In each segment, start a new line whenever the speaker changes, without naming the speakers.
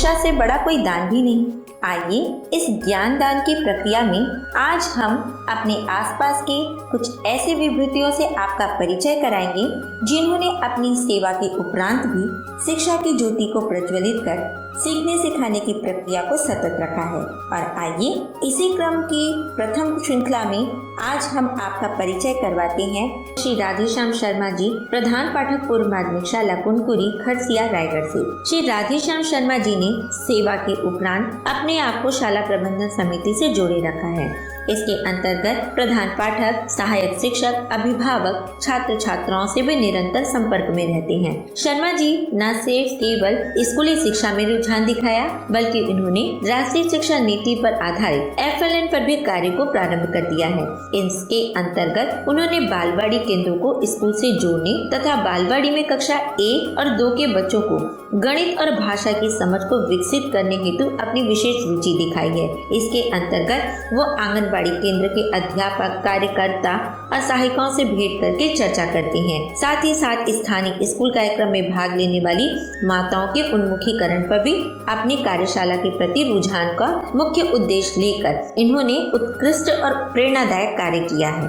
शिक्षा से बड़ा कोई दान भी नहीं। आइए इस ज्ञान दान की प्रक्रिया में आज हम अपने आसपास के कुछ ऐसे विभूतियों से आपका परिचय कराएंगे जिन्होंने अपनी सेवा के उपरांत भी शिक्षा की ज्योति को प्रज्वलित कर सीखने सिखाने की प्रक्रिया को सतत रखा है। और आइए इसी क्रम की प्रथम श्रृंखला में आज हम आपका परिचय करवाते हैं श्री राधेश्याम शर्मा जी, प्रधान पाठक पूर्व माध्यमिक शाला कुनकुरी, खरसिया, रायगढ़ से। श्री राधेश्याम शर्मा जी ने सेवा के उपरांत अपने आप को शाला प्रबंधन समिति से जोड़े रखा है। इसके अंतर्गत प्रधान पाठक, सहायक शिक्षक, अभिभावक, छात्र छात्राओं से भी निरंतर संपर्क में रहते हैं। शर्मा जी न सिर्फ केवल स्कूली शिक्षा में रुझान दिखाया बल्कि उन्होंने राष्ट्रीय शिक्षा नीति पर आधारित FLN पर भी कार्य को प्रारंभ कर दिया है। इसके अंतर्गत उन्होंने बालवाड़ी केंद्रों को स्कूल से जोड़ने तथा बालवाड़ी में कक्षा 1 और 2 के बच्चों को गणित और भाषा की समझ को विकसित करने हेतु अपनी विशेष रुचि दिखाई है। इसके अंतर्गत वो आंगनबाड़ी केंद्र के अध्यापक, कार्यकर्ता और सहायिकाओं से भेंट करके चर्चा करते हैं। साथ ही साथ स्थानीय स्कूल कार्यक्रम में भाग लेने वाली माताओं के उन्मुखीकरण पर भी अपनी कार्यशाला के प्रति रुझान का मुख्य उद्देश्य लेकर इन्होंने उत्कृष्ट और प्रेरणादायक कार्य किया है।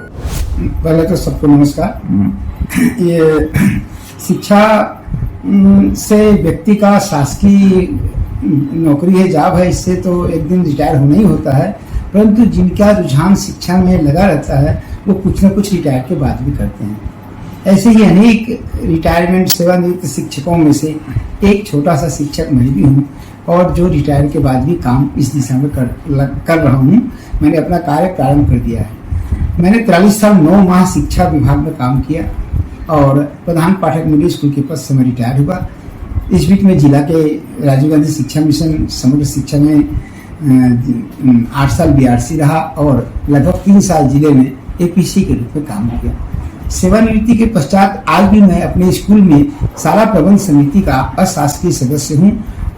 पहले तो सबको नमस्कार। ये शिक्षा से व्यक्ति का शासकीय नौकरी है, जॉब है, इससे तो एक दिन रिटायर होना ही होता है, परंतु जिनका रुझान शिक्षा में लगा रहता है वो कुछ न कुछ रिटायर के बाद भी करते हैं। ऐसे ही अनेक रिटायरमेंट सेवानिवृत्त शिक्षकों में से एक छोटा सा शिक्षक मैं भी हूँ और जो रिटायर के बाद भी काम इस दिशा में कर रहा हूँ। मैंने अपना कार्य प्रारंभ कर दिया है। मैंने 43 साल 9 माह शिक्षा विभाग में काम किया और प्रधान पाठक मिडिल स्कूल के पद से मैं रिटायर हुआ। इस बीच में जिला के राजीव गांधी शिक्षा मिशन समग्र शिक्षा में 8 साल BRC रहा और लगभग 3 साल जिले में APC के रूप में काम किया। सेवानिवृत्ति के पश्चात आज भी मैं अपने स्कूल में शाला प्रबंध समिति का अशासकीय सदस्य हूँ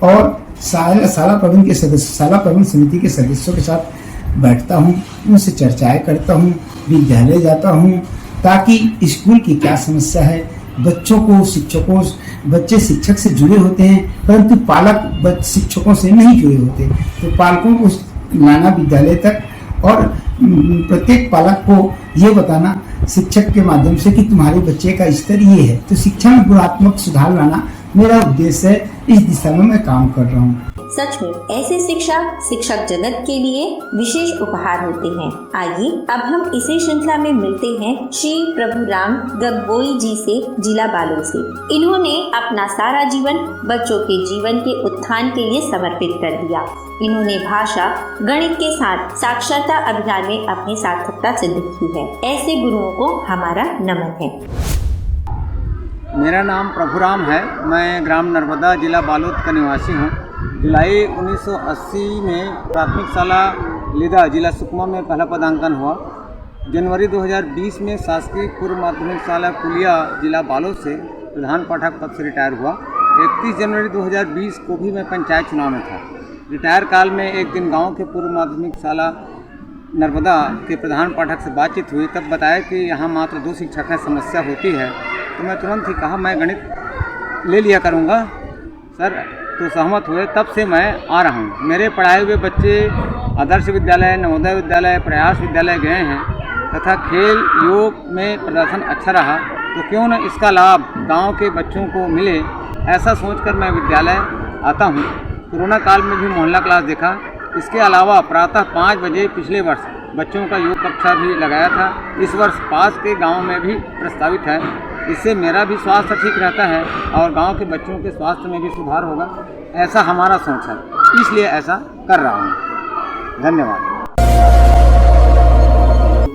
और शाला प्रबंध समिति के सदस्यों के साथ बैठता हूँ, उनसे चर्चाएं करता हूँ, विद्यालय जाता हूँ ताकि स्कूल की क्या समस्या है, बच्चे शिक्षक से जुड़े होते हैं परंतु पालक शिक्षकों से नहीं जुड़े होते, तो पालकों को लाना विद्यालय तक और प्रत्येक पालक को ये बताना शिक्षक के माध्यम से कि तुम्हारे बच्चे का स्तर ये है। तो शिक्षा में गुणात्मक सुधार लाना मेरा उद्देश्य है। इस दिशा में मैं काम कर रहा हूँ।
सच में ऐसे शिक्षक जगत के लिए विशेष उपहार होते हैं। आइए अब हम इसी श्रृंखला में मिलते हैं श्री प्रभुराम गगबोई जी से, जिला बालोद से। इन्होंने अपना सारा जीवन बच्चों के जीवन के उत्थान के लिए समर्पित कर दिया। इन्होंने भाषा, गणित के साथ साक्षरता अभियान में अपनी सार्थकता सिद्ध की है। ऐसे गुरुओं को हमारा नमन है।
मेरा नाम प्रभुराम है। मैं ग्राम नर्मदा, जिला बालोद का निवासी हूँ। जुलाई 1980 में प्राथमिक शाला लिदा, जिला सुकमा में पहला पदांकन हुआ। जनवरी 2020 में शासकीय पूर्व माध्यमिक शाला कुलिया, जिला बालोद से प्रधान पाठक पद से रिटायर हुआ। 31 जनवरी 2020 को भी मैं पंचायत चुनाव में था। रिटायर काल में एक दिन गांव के पूर्व माध्यमिक शाला नर्मदा के प्रधान पाठक से बातचीत हुई, तब बताया कि यहाँ मात्र 2 शिक्षक हैं, समस्या होती है। तो मैं तुरंत ही कहा मैं गणित ले लिया करूँगा सर, तो सहमत हुए। तब से मैं आ रहा हूँ। मेरे पढ़ाए हुए बच्चे आदर्श विद्यालय, नवोदय विद्यालय, प्रयास विद्यालय गए हैं तथा खेल योग में प्रदर्शन अच्छा रहा, तो क्यों न इसका लाभ गांव के बच्चों को मिले, ऐसा सोचकर मैं विद्यालय आता हूँ। कोरोना काल में भी मोहल्ला क्लास देखा। इसके अलावा प्रातः 5 बजे पिछले वर्ष बच्चों का योग कक्षा भी लगाया था। इस वर्ष पास के गाँव में भी प्रस्तावित है। इससे मेरा भी स्वास्थ्य ठीक रहता है और गांव के बच्चों के स्वास्थ्य में भी सुधार होगा, ऐसा हमारा सोच है, इसलिए ऐसा कर रहा हूँ। धन्यवाद।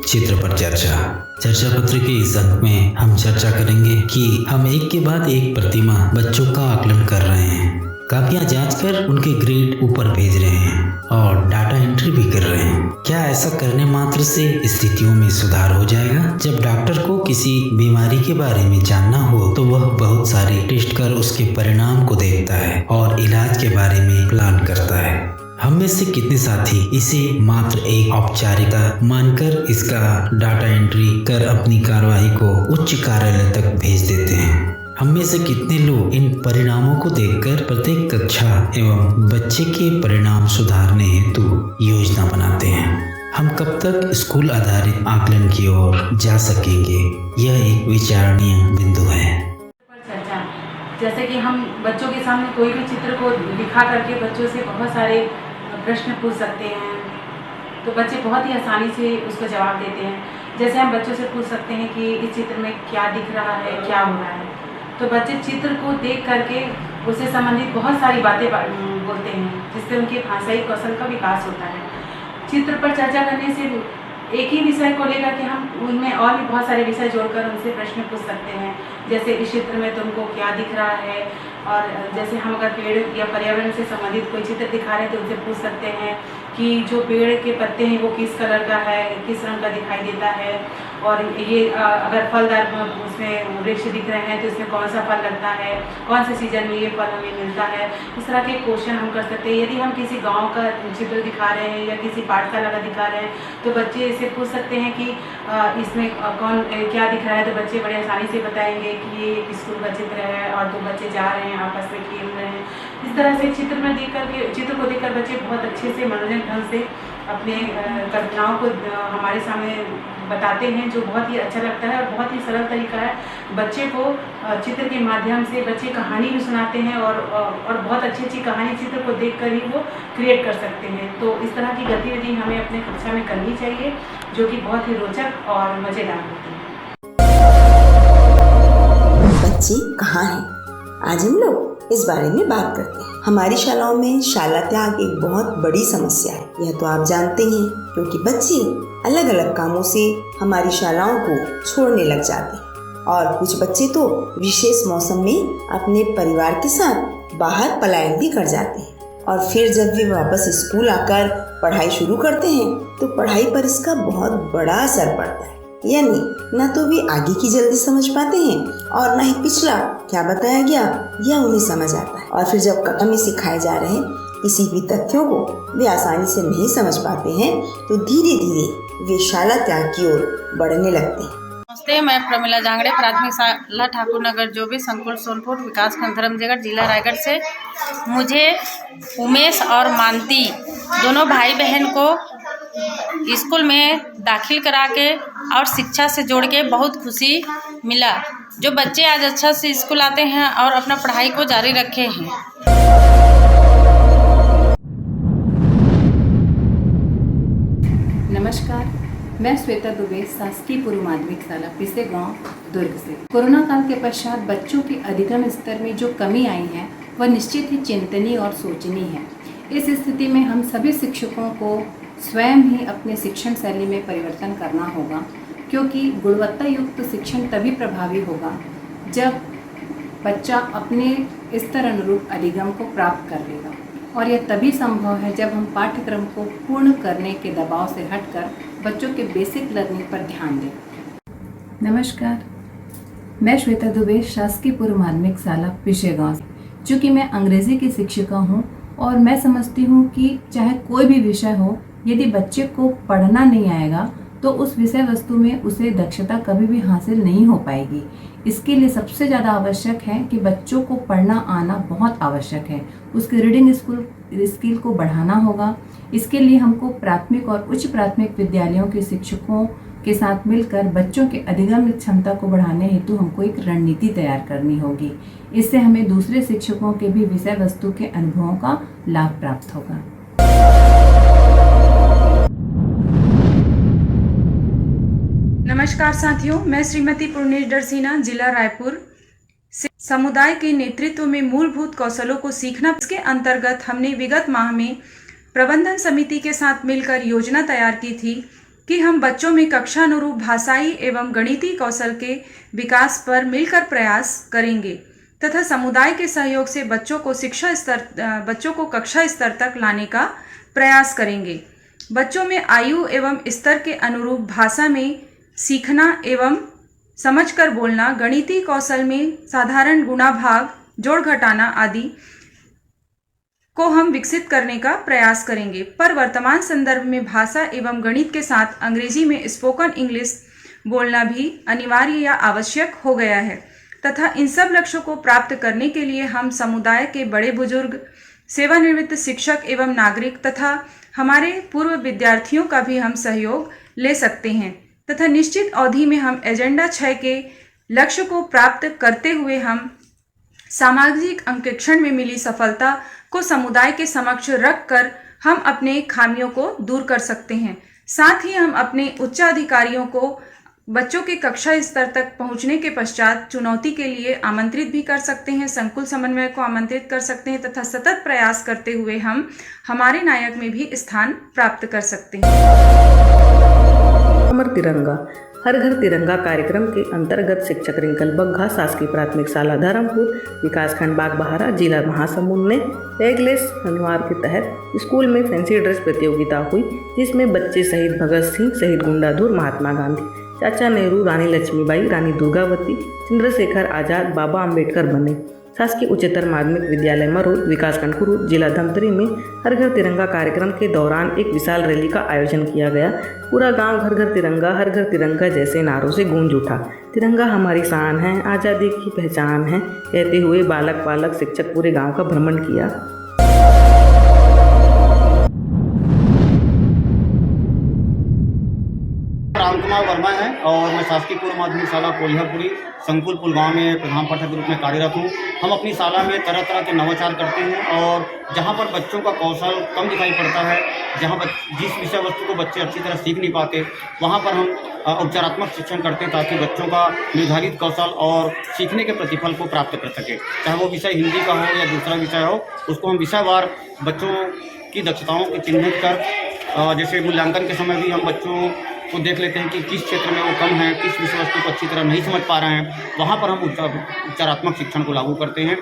चित्र पर चर्चा पत्र के इस अंक में हम चर्चा करेंगे कि हम एक के बाद एक प्रतिमा बच्चों का आकलन कर रहे हैं, कापियां जांच कर उनके ग्रेड ऊपर भेज रहे हैं और डाटा एंट्री भी कर रहे हैं। क्या ऐसा करने मात्र से स्थितियों में सुधार हो जाएगा? जब डॉक्टर को किसी बीमारी के बारे में जानना हो तो वह बहुत सारे टेस्ट कर उसके परिणाम को देखता है और इलाज के बारे में प्लान करता है। हम में से कितने साथी इसे मात्र एक औपचारिकता मानकर इसका डाटा एंट्री कर अपनी कार्यवाही को उच्च कार्यालय तक भेज देते हैं। हम में से कितने लोग इन परिणामों को देखकर प्रत्येक कक्षा एवं बच्चे के परिणाम सुधारने हेतु योजना बनाते हैं? हम कब तक स्कूल आधारित आकलन की ओर जा सकेंगे? यह एक विचारणीय बिंदु है।
चर्चा, जैसे कि हम बच्चों के सामने कोई भी चित्र को दिखा करके बच्चों से बहुत सारे प्रश्न पूछ सकते हैं, तो बच्चे बहुत ही आसानी से उसको जवाब देते हैं। जैसे हम बच्चों से पूछ सकते हैं कि इस चित्र में क्या दिख रहा है, क्या हो रहा है, तो बच्चे चित्र को देख करके उससे संबंधित बहुत सारी बातें बोलते हैं, जिससे उनके भाषाई कौशल का विकास होता है। चित्र पर चर्चा करने से एक ही विषय को लेकर के हम उनमें और भी बहुत सारे विषय जोड़कर उनसे प्रश्न पूछ सकते हैं। जैसे इस चित्र में तुमको क्या दिख रहा है, और जैसे हम अगर पेड़ या पर्यावरण से संबंधित कोई चित्र दिखा रहे हैं तो उनसे पूछ सकते हैं कि जो पेड़ के पत्ते हैं वो किस कलर का है, किस रंग का दिखाई देता है, और ये अगर फलदार उसमें वृक्ष दिख रहे हैं तो इसमें कौन सा फल लगता है, कौन से सीजन में ये फल हमें मिलता है। इस तरह के क्वेश्चन हम कर सकते हैं। यदि हम किसी गांव का चित्र दिखा रहे हैं या किसी पाठशाला का दिखा रहे हैं तो बच्चे इसे पूछ सकते हैं कि इसमें कौन क्या दिख रहा है, तो बच्चे बड़े आसानी से बताएंगे कि ये एक स्कूल का चित्र है और दो बच्चे जा रहे हैं आपस में खेल रहे हैं। इस तरह से चित्र को देखकर बच्चे बहुत अच्छे से मनोरंजन ढंग से अपने कल्पनाओं को हमारे सामने बताते हैं, जो बहुत ही अच्छा लगता है और बहुत ही सरल तरीका है। बच्चे को चित्र के माध्यम से बच्चे कहानी भी सुनाते हैं और बहुत अच्छी अच्छी कहानी चित्र को देखकर ही वो क्रिएट कर सकते हैं। तो इस तरह की गतिविधि हमें अपने कक्षा में करनी चाहिए, जो कि बहुत ही रोचक और मज़ेदार होती है।
बच्चे कहाँ हैं? आज हम लोग इस बारे में बात करते हैं। हमारी शालाओं में शाला त्याग एक बहुत बड़ी समस्या है, यह तो आप जानते हैं, क्योंकि बच्चे अलग अलग कामों से हमारी शालाओं को छोड़ने लग जाते हैं और कुछ बच्चे तो विशेष मौसम में अपने परिवार के साथ बाहर पलायन भी कर जाते हैं, और फिर जब वे वापस स्कूल आकर पढ़ाई शुरू करते हैं तो पढ़ाई पर इसका बहुत बड़ा असर पड़ता है। यानी न तो वे आगे की जल्दी समझ पाते हैं और न ही पिछला क्या बताया गया यह उन्हें समझ आता है, और फिर जब कक्षा में सिखाए जा रहे किसी भी तथ्यों को वे आसानी से नहीं समझ पाते हैं तो धीरे धीरे वे शाला त्याग की ओर बढ़ने लगते हैं।
नमस्ते, मैं प्रमिला जांगड़े, प्राथमिक शाला ठाकुर नगर जो भी संकुल सोनपुर, विकासखंड धर्मजयगढ़, जिला रायगढ़ से। मुझे उमेश और मानती दोनों भाई बहन को स्कूल में दाखिल करा के और शिक्षा से जोड़ के बहुत खुशी मिला। जो बच्चे आज अच्छा से स्कूल आते हैं और अपना पढ़ाई को जारी रखे हैं।
नमस्कार, मैं श्वेता दुबे, शासकीय पूर्व माध्यमिक शाला पिसे गांव दुर्ग से। कोरोना काल के पश्चात बच्चों के अधिगम स्तर में जो कमी आई है वह निश्चित ही चिंतनीय और सोचनीय है। इस स्थिति में हम सभी शिक्षकों को स्वयं ही अपने शिक्षण शैली में परिवर्तन करना होगा, क्योंकि गुणवत्ता युक्त शिक्षण तभी प्रभावी होगा जब बच्चा अपने स्तर अनुरूप अधिगम को प्राप्त कर लेगा, और यह तभी संभव है जब हम पाठ्यक्रम को पूर्ण करने के दबाव से हटकर बच्चों के बेसिक लर्निंग पर ध्यान दें। नमस्कार, मैं श्वेता दुबे, शासकीय पूर्व माध्यमिक शाला पिसे गाँव से। चूँकि मैं अंग्रेजी की शिक्षिका हूँ और मैं समझती हूँ कि चाहे कोई भी विषय हो, यदि बच्चे को पढ़ना नहीं आएगा तो उस विषय वस्तु में उसे दक्षता कभी भी हासिल नहीं हो पाएगी। इसके लिए सबसे ज़्यादा आवश्यक है कि बच्चों को पढ़ना आना बहुत आवश्यक है। उसके रीडिंग स्किल को बढ़ाना होगा। इसके लिए हमको प्राथमिक और उच्च प्राथमिक विद्यालयों के शिक्षकों के साथ मिलकर बच्चों के अधिगम क्षमता को बढ़ाने हेतु हमको एक रणनीति तैयार करनी होगी। इससे हमें दूसरे शिक्षकों के भी विषय वस्तु के अनुभवों का लाभ प्राप्त होगा।
नमस्कार साथियों, मैं श्रीमती पूर्णेश डरसीना, जिला रायपुर से। समुदाय के नेतृत्व में मूलभूत कौशलों को सीखना, इसके अंतर्गत हमने विगत माह में प्रबंधन समिति के साथ मिलकर योजना तैयार की थी कि हम बच्चों में कक्षानुरूप भाषाई एवं गणितीय कौशल के विकास पर मिलकर प्रयास करेंगे तथा समुदाय के सहयोग से बच्चों को कक्षा स्तर तक लाने का प्रयास करेंगे। बच्चों में आयु एवं स्तर के अनुरूप भाषा में सीखना एवं समझकर बोलना, गणितीय कौशल में साधारण गुणा भाग, जोड़ घटाना आदि को हम विकसित करने का प्रयास करेंगे। पर वर्तमान संदर्भ में भाषा एवं गणित के साथ अंग्रेजी में स्पोकन इंग्लिश बोलना भी अनिवार्य या आवश्यक हो गया है। तथा इन सब लक्ष्यों को प्राप्त करने के लिए हम समुदाय के बड़े बुजुर्ग, सेवानिवृत्त शिक्षक एवं नागरिक तथा हमारे पूर्व विद्यार्थियों का भी हम सहयोग ले सकते हैं तथा निश्चित अवधि में हम एजेंडा 6 के लक्ष्य को प्राप्त करते हुए हम सामाजिक अंकेक्षण में मिली सफलता को समुदाय के समक्ष रखकर हम अपने खामियों को दूर कर सकते हैं। साथ ही हम अपने उच्चाधिकारियों को बच्चों के कक्षा स्तर तक पहुंचने के पश्चात चुनौती के लिए आमंत्रित भी कर सकते हैं, संकुल समन्वय को आमंत्रित कर सकते हैं तथा सतत प्रयास करते हुए हम हमारे नायक में भी स्थान प्राप्त कर सकते हैं।
अमर तिरंगा हर घर तिरंगा कार्यक्रम के अंतर्गत शिक्षक रिंकल बग्घा शासकीय प्राथमिक शाला धर्मपुर विकासखंड बागबहारा जिला महासमुंद ने एगलेस शनिवार के तहत स्कूल में फैंसी ड्रेस प्रतियोगिता हुई, जिसमें बच्चे शहीद भगत सिंह, शहीद गुंडाधुर, महात्मा गांधी, चाचा नेहरू, रानी लक्ष्मीबाई, रानी दुर्गावती, चंद्रशेखर आजाद, बाबा अंबेडकर बने। शासकीय उच्चतर माध्यमिक विद्यालय मरोद विकासखंड कुरूद जिला धमतरी में हर घर तिरंगा कार्यक्रम के दौरान एक विशाल रैली का आयोजन किया गया। पूरा गांव घर घर तिरंगा, हर घर तिरंगा जैसे नारों से गूंज उठा। तिरंगा हमारी शान है, आज़ादी की पहचान है कहते हुए बालक पालक शिक्षक पूरे गांव का भ्रमण किया।
राम कुमार वर्मा है और मैं शासकीय पूर्व माध्यमिक शाला कोल्हापुरी संकुल पुलगांव में प्रधान पाठक के रूप में कार्यरत हूँ। हम अपनी शाला में तरह तरह के नवाचार करते हैं और जहाँ पर बच्चों का कौशल कम दिखाई पड़ता है, जहाँ जिस विषय वस्तु को बच्चे अच्छी तरह सीख नहीं पाते, वहाँ पर हम उपचारात्मक शिक्षण करते हैं ताकि बच्चों का निर्धारित कौशल और सीखने के प्रतिफल को प्राप्त कर सके। चाहे वो विषय हिंदी का हो या दूसरा विषय हो, उसको हम विषयवार बच्चों की दक्षताओं को चिन्हित कर, जैसे मूल्यांकन के समय भी हम बच्चों को देख लेते हैं कि किस क्षेत्र में वो कम है, किस विषय वस्तु को अच्छी तरह नहीं समझ पा रहे हैं, वहाँ पर हम उपचारात्मक शिक्षण को लागू करते हैं।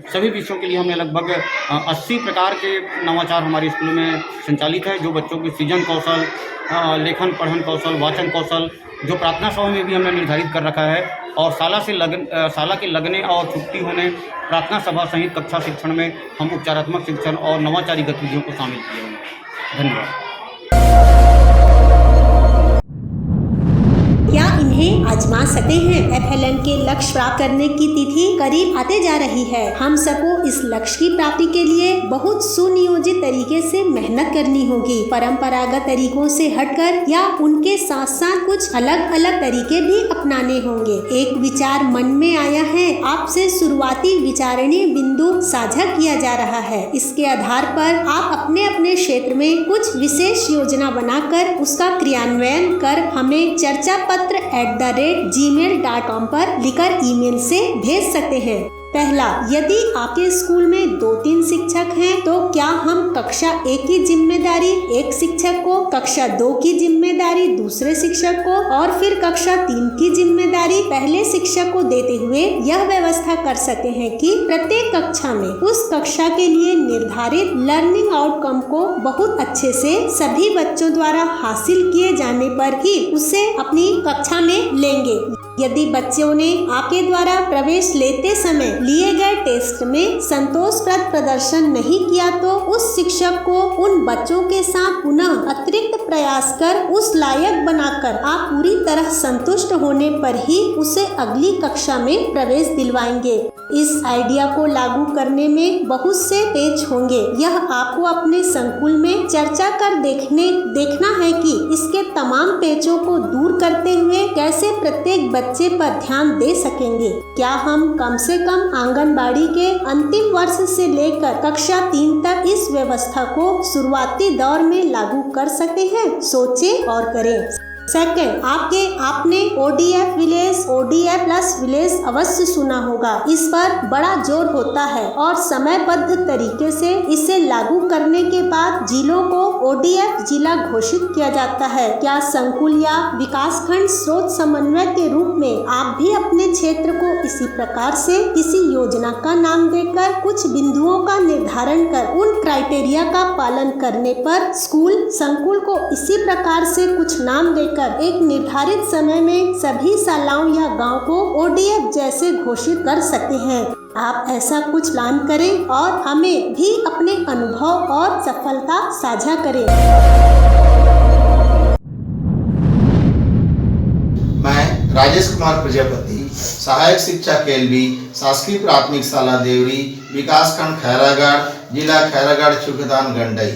सभी विषयों के लिए हमने लगभग 80 प्रकार के नवाचार हमारे स्कूल में संचालित है, जो बच्चों के सृजन कौशल, लेखन पढ़न कौशल, वाचन कौशल, जो प्रार्थना सभा में भी हमने निर्धारित कर रखा है और शाला के लगने और छुट्टी होने प्रार्थना सभा सहित कक्षा शिक्षण में हम उपचारात्मक शिक्षण और नवाचारी गतिविधियों को शामिल किए हैं। धन्यवाद।
क्या इन्हें आजमा सकते हैं? FLN के लक्ष्य प्राप्त करने की तिथि करीब आते जा रही है। हम सबको इस लक्ष्य की प्राप्ति के लिए बहुत सुनियोजित तरीके से मेहनत करनी होगी। परंपरागत तरीकों से हटकर या उनके साथ साथ कुछ अलग अलग तरीके भी अपनाने होंगे। एक विचार मन में आया है, आपसे शुरुआती विचारणीय बिंदु साझा किया जा रहा है। इसके आधार पर आप अपने अपने क्षेत्र में कुछ विशेष योजना बनाकर उसका क्रियान्वयन कर हमें चर्चा gmail.com पर लिखकर ईमेल से भेज सकते हैं। पहला, यदि आपके स्कूल में 2-3 शिक्षक हैं तो क्या हम कक्षा 1 की जिम्मेदारी एक शिक्षक को, कक्षा 2 की जिम्मेदारी दूसरे शिक्षक को और फिर कक्षा 3 की जिम्मेदारी पहले शिक्षक को देते हुए यह व्यवस्था कर सकते हैं कि प्रत्येक कक्षा में उस कक्षा के लिए निर्धारित लर्निंग आउटकम को बहुत अच्छे से सभी बच्चों द्वारा हासिल किए जाने पर ही उसे अपनी कक्षा में लेंगे। यदि बच्चों ने आपके द्वारा प्रवेश लेते समय लिए गए टेस्ट में संतोषप्रद प्रदर्शन नहीं किया तो उस शिक्षक को उन बच्चों के साथ पुनः अतिरिक्त प्रयास कर उस लायक बनाकर आप पूरी तरह संतुष्ट होने पर ही उसे अगली कक्षा में प्रवेश दिलवाएंगे। इस आइडिया को लागू करने में बहुत से पेच होंगे। यह आपको अपने संकुल में चर्चा कर देखना है कि इसके तमाम पेचों को दूर करते हुए कैसे प्रत्येक बच्चे पर ध्यान दे सकेंगे। क्या हम कम से कम आंगनबाड़ी के अंतिम वर्ष से लेकर कक्षा 3 तक इस व्यवस्था को शुरुआती दौर में लागू कर सकते हैं? सोचें और करें। सेकंड, आपने ODF village, ODF plus village अवश्य सुना होगा। इस पर बड़ा जोर होता है और समयबद्ध तरीके से इसे लागू करने के बाद जिलों को ODF जिला घोषित किया जाता है। क्या संकुल या विकासखंड स्रोत समन्वय के रूप में आप भी अपने क्षेत्र को इसी प्रकार से किसी योजना का नाम देकर कुछ बिंदुओं का निर्धारण कर उन क्राइटेरिया का पालन करने पर स्कूल संकुल को इसी प्रकार से कुछ नाम देकर एक निर्धारित समय में सभी शालाओं या गांव को ODF जैसे घोषित कर सकते हैं? आप ऐसा कुछ प्लान करें और हमें भी अपने अनुभव और सफलता साझा करें।
मैं राजेश कुमार प्रजापति सहायक शिक्षक एलबी, शासकीय प्राथमिक शाला देवरी, विकासखंड खैरागढ़, जिला खैरागढ़ चुकदान गंडई।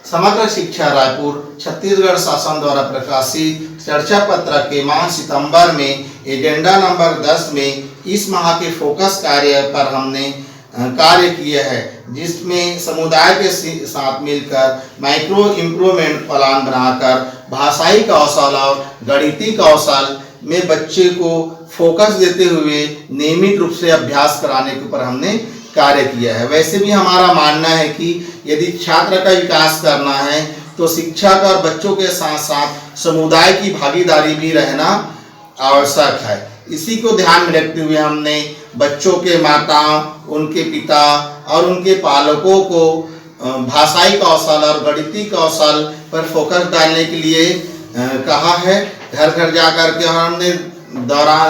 समग्र शिक्षा रायपुर छत्तीसगढ़ शासन द्वारा प्रकाशित चर्चा पत्र के माह सितंबर में एजेंडा नंबर 10 में इस माह के फोकस कार्य पर हमने कार्य किया है, जिसमें समुदाय के साथ मिलकर माइक्रो इम्प्रूवमेंट प्लान बनाकर भाषाई कौशल और गणितीय कौशल में बच्चे को फोकस देते हुए नियमित रूप से अभ्यास कराने के ऊपर हमने कार्य किया है। वैसे भी हमारा मानना है कि यदि छात्र का विकास करना है तो शिक्षक और बच्चों के साथ साथ समुदाय की भागीदारी भी रहना आवश्यक है। इसी को ध्यान में रखते हुए हमने बच्चों के माताओं, उनके पिता और उनके पालकों को भाषाई कौशल और गणितीय कौशल पर फोकस डालने के लिए कहा है। घर घर जाकर के हमने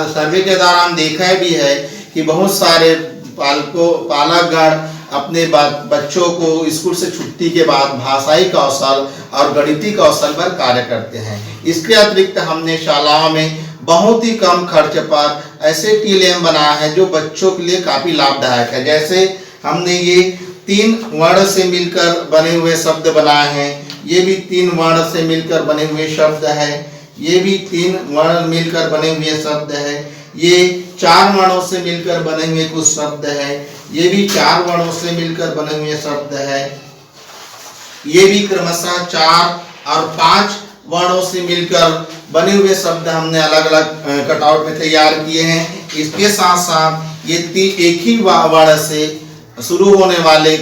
सर्वे के दौरान देखा भी है कि बहुत सारे पालकगण अपने बच्चों को स्कूल से छुट्टी के बाद भाषाई कौशल और गणितीय कौशल पर कार्य करते हैं। इसके अतिरिक्त हमने शालाओं में बहुत ही कम खर्च पर ऐसे TLM बनाया है जो बच्चों के लिए काफ़ी लाभदायक है। जैसे हमने ये 3 वर्ण से मिलकर बने हुए शब्द बनाए हैं, ये भी 3 वर्ण से मिलकर बने हुए शब्द है, ये भी 3 वर्ण मिलकर बने हुए शब्द है, ये 4 वर्णों से मिलकर बने हुए कुछ शब्द है, ये भी 4 वर्णों से मिलकर बने हुए शब्द है, ये भी क्रमशः 4 और 5 वर्णों से मिलकर बने हुए शब्द हमने अलग अलग कटआउट में तैयार किए हैं। इसके साथ साथ ये एक ही वर्ण से शुरू होने वाले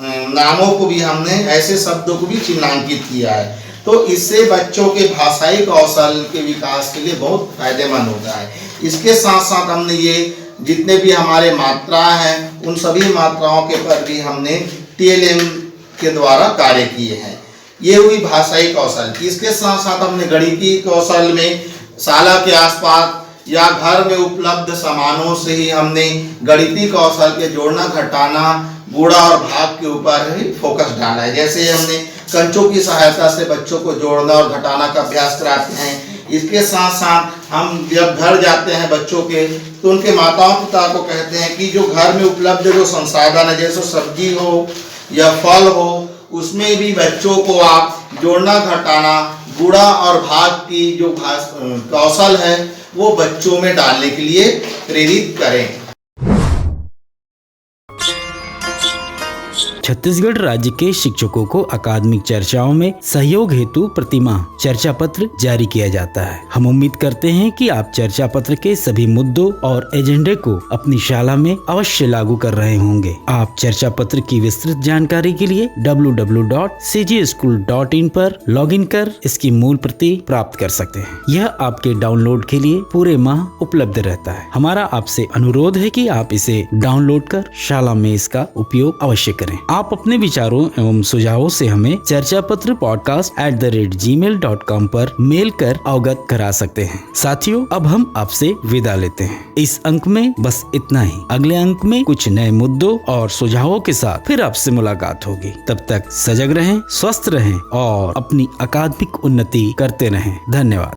नामों को भी हमने, ऐसे शब्दों को भी चिन्हांकित किया है। तो इससे बच्चों के भाषाई कौशल के विकास के लिए बहुत फायदेमंद होता है। इसके साथ साथ हमने ये जितने भी हमारे मात्रा हैं उन सभी मात्राओं के पर भी हमने TLM के द्वारा कार्य किए हैं। ये हुई भाषाई कौशल। इसके साथ साथ हमने गणितीय कौशल में शाला के आसपास या घर में उपलब्ध सामानों से ही हमने गणितीय कौशल के जोड़ना, घटाना, गुणा और भाग के ऊपर ही फोकस डाला है। जैसे हमने कंचों की सहायता से बच्चों को जोड़ना और घटाना का अभ्यास कराते हैं। इसके साथ साथ हम जब घर जाते हैं बच्चों के तो उनके माताओं पिता को कहते हैं कि जो घर में उपलब्ध जो संसाधन है, जैसे सब्जी हो या फल हो, उसमें भी बच्चों को आप जोड़ना, घटाना, गुणा और भाग की जो कौशल है वो बच्चों में डालने के लिए प्रेरित करें।
छत्तीसगढ़ राज्य के शिक्षकों को अकादमिक चर्चाओं में सहयोग हेतु प्रतिमाह चर्चा पत्र जारी किया जाता है। हम उम्मीद करते हैं कि आप चर्चा पत्र के सभी मुद्दों और एजेंडे को अपनी शाला में अवश्य लागू कर रहे होंगे। आप चर्चा पत्र की विस्तृत जानकारी के लिए www.cgschool.in पर लॉगिन कर इसकी मूल प्रति प्राप्त कर सकते हैं। यह आपके डाउनलोड के लिए पूरे माह उपलब्ध रहता है। हमारा आपसे अनुरोध है कि आप इसे डाउनलोड कर शाला में इसका उपयोग अवश्य करें। आप अपने विचारों एवं सुझावों से हमें चर्चा पत्र podcast@gmail.com पर मेल कर अवगत करा सकते हैं। साथियों, अब हम आपसे विदा लेते हैं। इस अंक में बस इतना ही। अगले अंक में कुछ नए मुद्दों और सुझावों के साथ फिर आपसे मुलाकात होगी। तब तक सजग रहें, स्वस्थ रहें और अपनी अकादमिक उन्नति करते रहें। धन्यवाद।